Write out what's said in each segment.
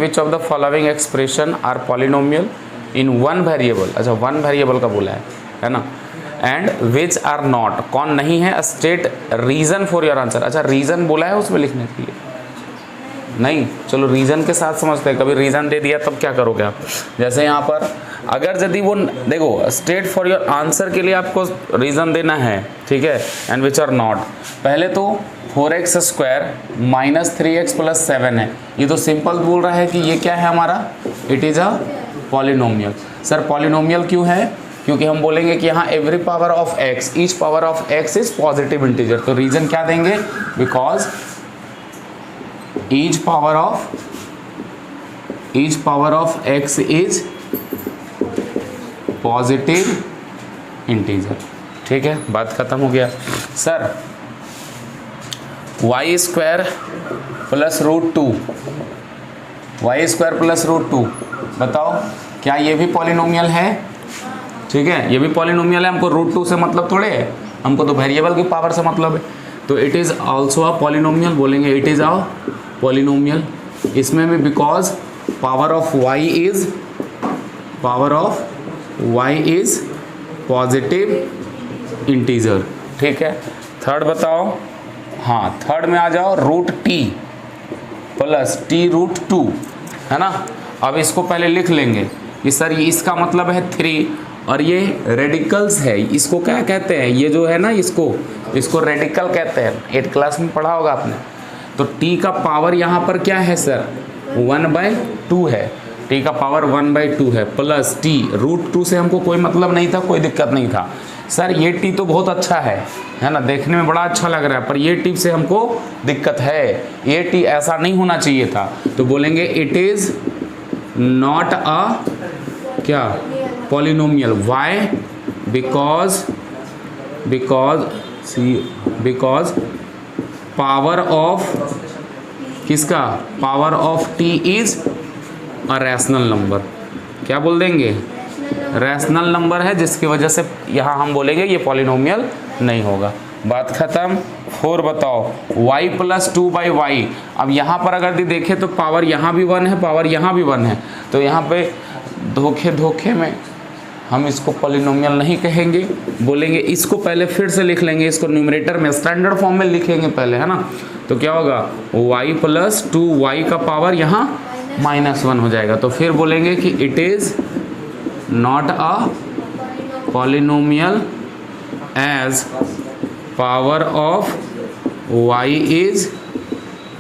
Which of the following expression are polynomial in one variable, अच्छा one variable का बोला है ना, एंड विच आर नॉट, कौन नहीं है, state reason for your answer, अच्छा रीजन बोला है उसमें लिखने के लिए, नहीं चलो रीजन के साथ समझते हैं, कभी रीजन दे दिया तब क्या करोगे आप, जैसे यहाँ पर अगर यदि वो देखो स्टेट फॉर योर आंसर के लिए आपको रीजन देना है, ठीक है, एंड विच आर नॉट, पहले तो 4x square minus 3x plus 7 है, ये तो सिंपल बोल रहा है कि ये क्या है हमारा, it is a polynomial. Sir polynomial क्यों है, क्योंकि हम बोलेंगे कि यहाँ every power of x, each power of x is positive integer, तो रीजन क्या देंगे, because each power of x is positive integer, ठीक है, बात खत्म हो गया। Sir y square plus root two, y square plus root two, बताओ क्या ये भी पॉलिनोमियल है, ठीक है, ये भी पॉलिनोमियल है, हमको रूट टू से मतलब थोड़े है, हमको तो वेरिएबल की पावर से मतलब है, तो it is also a polynomial, बोलेंगे इट इज़ अ पॉलिनोमियल, इसमें भी because power of y is positive integer, ठीक है। थर्ड बताओ, हाँ थर्ड में आ जाओ, root t plus t root two, है ना, अब इसको पहले लिख लेंगे कि सर ये इसका मतलब है 3 और ये रेडिकल्स है, इसको क्या कहते हैं, ये जो है ना इसको रेडिकल कहते हैं, 8th क्लास में पढ़ा होगा आपने। तो t का पावर यहाँ पर क्या है सर, 1/2 है, t का पावर 1/2 है, प्लस t रूट 2 से हमको कोई मतलब नहीं था, कोई दिक्कत नहीं था। सर ये t तो बहुत अच्छा है ना, देखने में बड़ा अच्छा लग रहा है, पर ये t से हमको दिक्कत है, ये t ऐसा नहीं होना चाहिए था, तो बोलेंगे इट इज़ नॉट अ क्या polynomial, why, because power of किसका, power of t is a rational number, क्या बोल देंगे, रैशनल नंबर है, जिसकी वजह से यहाँ हम बोलेंगे ये पॉलिनोमियल नहीं होगा, बात खत्म। 4 बताओ, y प्लस 2/y, अब यहाँ पर अगर देखें तो पावर यहाँ भी 1 है, पावर यहाँ भी 1 है, तो यहाँ पे धोखे में हम इसको पॉलिनोमियल नहीं कहेंगे, बोलेंगे इसको पहले फिर से लिख लेंगे, इसको न्यूमरेटर में स्टैंडर्ड फॉर्म में लिखेंगे पहले, है ना, तो क्या होगा, y प्लस 2y का पावर यहाँ -1 हो जाएगा, तो फिर बोलेंगे कि it is not a polynomial as power of y is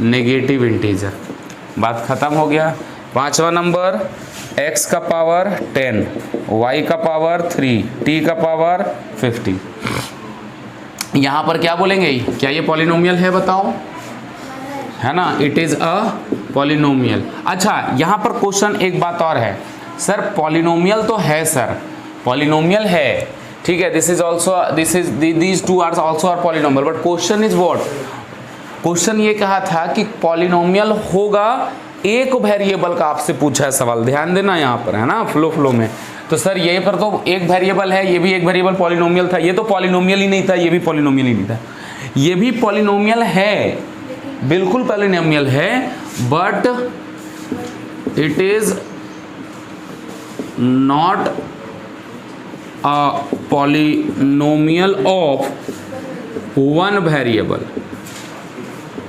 negative integer, बात खत्म हो गया। 5वां नंबर, x का पावर 10, y का पावर 3, t का पावर 50, यहाँ पर क्या बोलेंगे, क्या ये पॉलिनोमियल है बताओ, है ना, इट इज़ अ पॉलिनोमियल। अच्छा यहाँ पर क्वेश्चन एक बात और है, सर पॉलिनोमियल तो है सर, पॉलिनोमियल है, ठीक है, these two are also are polynomial, but question is what, question ये कहा था कि पॉलिनोमियल होगा, एक वेरिएबल का आपसे पूछा है सवाल, ध्यान देना यहाँ पर, है ना, फ्लो में, तो सर ये पर तो एक वेरिएबल है, ये भी एक वेरिएबल पॉलिनोमियल था, ये तो पॉलिनोमियल ही नहीं था, ये भी पॉलिनोमियल ही नहीं था, ये भी पॉलिनोमियल है, बिल्कुल पॉलिनोमियल है, but it is not a polynomial of one variable,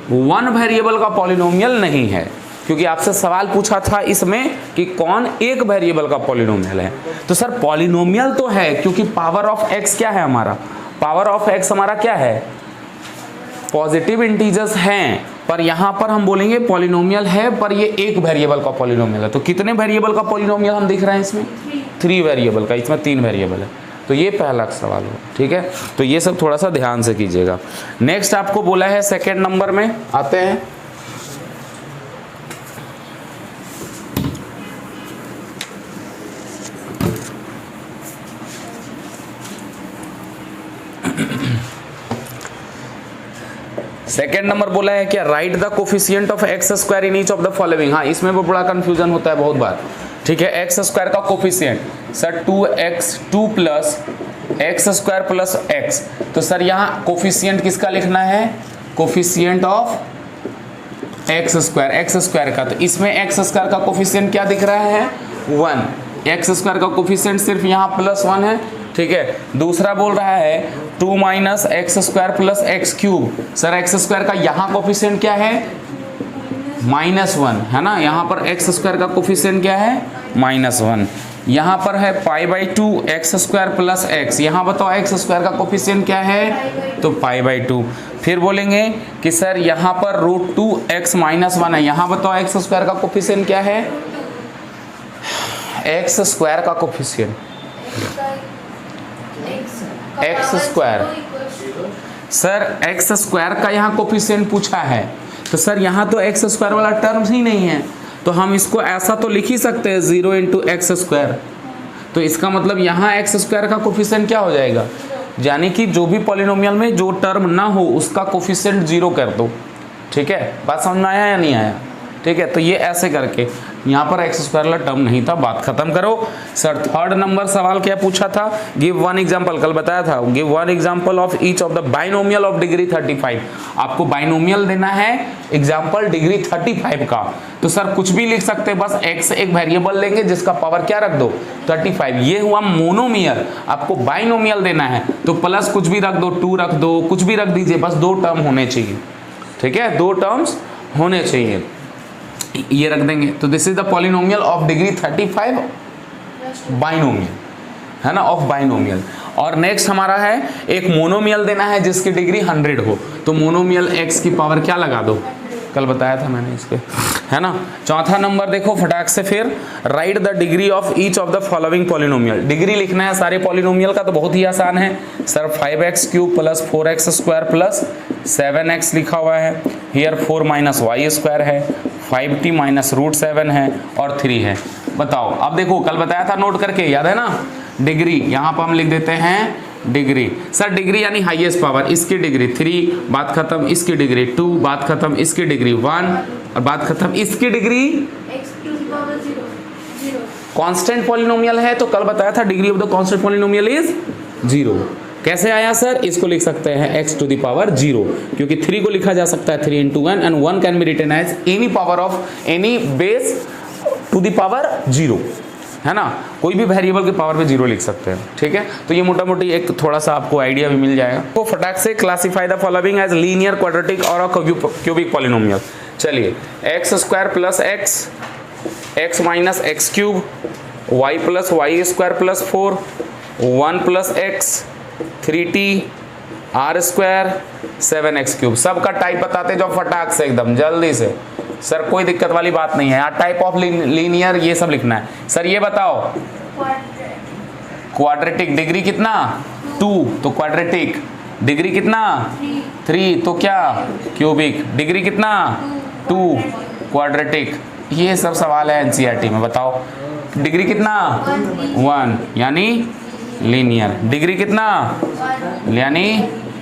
one variable का पॉलिनोमियल नहीं है, क्योंकि आपसे सवाल पूछा था इसमें कि कौन एक वेरिएबल का पॉलिनोमियल है, तो सर पॉलिनोमियल तो है, क्योंकि पावर ऑफ x क्या है हमारा, पावर ऑफ x हमारा क्या है, पॉजिटिव इंटीजर्स हैं, पर यहाँ पर हम बोलेंगे पॉलिनोमियल है, पर ये एक वेरिएबल का पॉलिनोमियल है, तो कितने वेरिएबल का पॉलिनोमियल हम दिख रहे हैं इसमें, 3 वेरिएबल का, इसमें 3 वेरिएबल है, तो ये पहला सवाल हो, ठीक है, तो ये सब थोड़ा सा ध्यान से कीजिएगा। नेक्स्ट आपको बोला है सेकेंड नंबर में आते हैं, सेकेंड नंबर बोला है क्या, right the coefficient of x square in each of the following, हाँ इसमें भी बड़ा कंफ्यूजन होता है बहुत बार, ठीक है, एक्स स्क्वायर का coefficient, sir 2 plus x square plus x, तो सर यहाँ कोफिशिएंट किसका लिखना है, कोफिशिएंट ऑफ एक्स स्क्वायर का, तो इसमें एक्स स्क्वायर का कोफिशिएंट क्या दिख रहा है 1, एक्स स्क्वायर का कोफिशिएंट सिर्फ यहाँ +1 है, ठीक है। दूसरा बोल रहा है 2 minus x square plus x cube. Sir x square का यहाँ कोफिशिएंट क्या है -1 है ना, यहाँ पर एक्स स्क्वायर का कोफिशिएंट क्या है -1। यहाँ पर है π/2 एक्स स्क्वायर प्लस एक्स, यहाँ बताओ एक्स स्क्वायर का कोफिशिएंट क्या है, तो π/2। फिर बोलेंगे कि सर यहाँ पर √2x - 1 है, यहाँ बताओ एक्स स्क्वायर का कोफिशिएंट क्या है, एक्स स्क्वायर का coefficient x square. Sir x square का यहाँ कोफिशिएंट पूछा है, तो सर यहाँ तो एक्स स्क्वायर वाला टर्म ही नहीं है, तो हम इसको ऐसा तो लिख ही सकते हैं 0 × x²। तो इसका मतलब यहाँ एक्स स्क्वायर का कोफिशिएंट क्या हो जाएगा, यानी कि जो भी पॉलिनोमियल में जो टर्म ना हो उसका कोफिशिएंट 0 कर दो, ठीक है। बात समझ में आया या नहीं आया, ठीक है। तो ये ऐसे करके यहाँ पर एक्स स्क्वायर वाला टर्म नहीं था, बात खत्म करो। सर थर्ड नंबर सवाल क्या पूछा था, गिव वन एग्जांपल, कल बताया था, give one example of each of the binomial of degree 35। आपको बाइनोमियल देना है एग्जांपल डिग्री 35 का, तो सर कुछ भी लिख सकते हैं, बस एक्स एक वेरिएबल लेंगे जिसका पावर क्या रख दो 35। ये हुआ मोनोमियल, आपको बाइनोमियल देना है तो प्लस कुछ भी रख दो, 2 रख दो, कुछ भी रख दीजिए, बस 2 टर्म होने चाहिए, ठीक है, 2 टर्म्स होने चाहिए, ये रख देंगे। तो this is the polynomial of degree 35 binomial, है ना, ऑफ बाइनोमियल। और नेक्स्ट हमारा है एक मोनोमियल देना है जिसकी डिग्री 100 हो, तो मोनोमियल x की पावर क्या लगा दो, कल बताया था मैंने इस पे, है ना। चौथा नंबर देखो फटाक से, फिर right the degree of each of the following polynomial. Degree लिखना है सारे पॉलिनोमियल का, तो बहुत ही आसान है सर, 5x³ + 4x² + 7x लिखा हुआ है, हियर 4 - y² है, 5t - √7 है और 3 है। बताओ, अब देखो कल बताया था नोट करके, याद है ना, डिग्री यहाँ पर हम लिख देते हैं डिग्री। सर डिग्री यानी हाईएस्ट पावर, इसकी डिग्री 3, बात खत्म, इसकी डिग्री 2, बात खत्म, इसकी डिग्री 1 और बात खत्म, इसकी डिग्री कांस्टेंट पॉलिनोमियल है, तो कल बताया था degree of the constant polynomial is 0। कैसे आया सर, इसको लिख सकते हैं x⁻0, क्योंकि 3 को लिखा जा सकता है 3 × 1 and 1 can be written as any power of any base to the power 0, है ना, कोई भी वेरिएबल के पावर पे 0 लिख सकते हैं, ठीक है। तो ये मोटा मोटी एक थोड़ा सा आपको आइडिया भी मिल जाएगा। तो फटाक से classify the following as linear, quadratic और अ क्यूबिक पॉलिनोमियल। चलिए x² + x, x - x³, y + y² + 4, 1 + x, 3t, r², 7x³। सबका टाइप बताते जाओ फटाक से एकदम जल्दी से, सर कोई दिक्कत वाली बात नहीं है यार, टाइप ऑफ लीनियर ये सब लिखना है। सर ये बताओ क्वाड्रेटिक डिग्री कितना 2, तो क्वाड्रेटिक डिग्री कितना 3, तो क्या क्यूबिक डिग्री कितना 2, क्वाड्रेटिक। ये सब सवाल है एनसीईआरटी में, बताओ डिग्री कितना 1 यानी लीनियर, डिग्री कितना यानी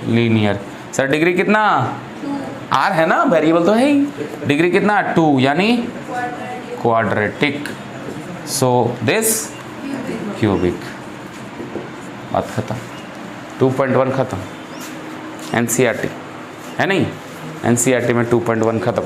लीनियर। सर डिग्री कितना r है ना, वेरिएबल तो है ही, डिग्री कितना 2 यानी क्वाड्रेटिक, सो दिस क्यूबिक। बात खत्म, 2.1 खत्म, एनसीईआरटी है नहीं, एनसीईआरटी में 2.1 खत्म।